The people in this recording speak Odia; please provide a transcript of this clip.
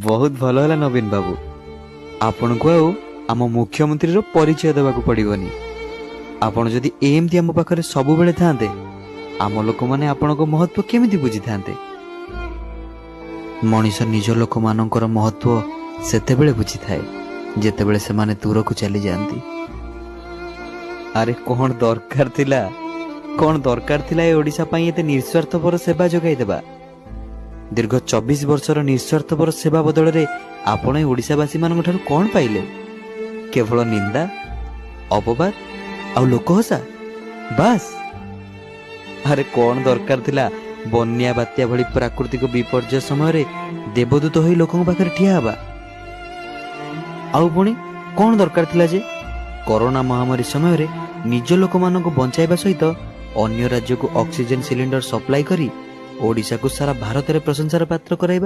ବହୁତ ଭଲ ହେଲା ନବୀନ ବାବୁ। ଆପଣଙ୍କୁ ଆଉ ଆମ ମୁଖ୍ୟମନ୍ତ୍ରୀର ପରିଚୟ ଦେବାକୁ ପଡିବନି। ଆପଣ ଯଦି ଏମିତି ଆମ ପାଖରେ ସବୁବେଳେ ଥାନ୍ତେ, ଆମ ଲୋକମାନେ ଆପଣଙ୍କ ମହତ୍ଵ କେମିତି ବୁଝିଥାନ୍ତେ? ମଣିଷ ନିଜ ଲୋକମାନଙ୍କର ମହତ୍ଵ ସେତେବେଳେ ବୁଝିଥାଏ ଯେତେବେଳେ ସେମାନେ ଦୂରକୁ ଚାଲିଯାଆନ୍ତି। ଆରେ କଣ ଦରକାର ଥିଲା ଏ ଓଡିଶା ପାଇଁ ଏତେ ନିଃସ୍ୱାର୍ଥପର ସେବା ଯୋଗାଇ ଦେବା? ଦୀର୍ଘ 24 ବର୍ଷର ନିଃସ୍ୱାର୍ଥପର ସେବା ବଦଳରେ ଆପଣ ଏ ଓଡିଶାବାସୀ ମାନଙ୍କ ଠାରୁ କଣ ପାଇଲେ? କେବଳ ନିନ୍ଦା, ଅପବାଦ ଆଉ ଲୋକହସା, ବାସ୍। ଆରେ କଣ ଦରକାର ଥିଲା ବନ୍ୟା ବାତ୍ୟା ଭଳି ପ୍ରାକୃତିକ ବିପର୍ଯ୍ୟୟ ସମୟରେ ଦେବଦୂତ ହୋଇ ଲୋକଙ୍କ ପାଖରେ ଠିଆ ହେବା? ଆଉ ପୁଣି କଣ ଦରକାର ଥିଲା ଯେ କରୋନା ମହାମାରୀ ସମୟରେ ନିଜ ଲୋକମାନଙ୍କୁ ବଞ୍ଚାଇବା ସହିତ ଅନ୍ୟ ରାଜ୍ୟକୁ ଅକ୍ସିଜେନ ସିଲିଣ୍ଡର ସପ୍ଲାଇ କରି ଓଡ଼ିଶାକୁ ସାରା ଭାରତରେ ପ୍ରଶଂସାର ପାତ୍ର କରାଇବା?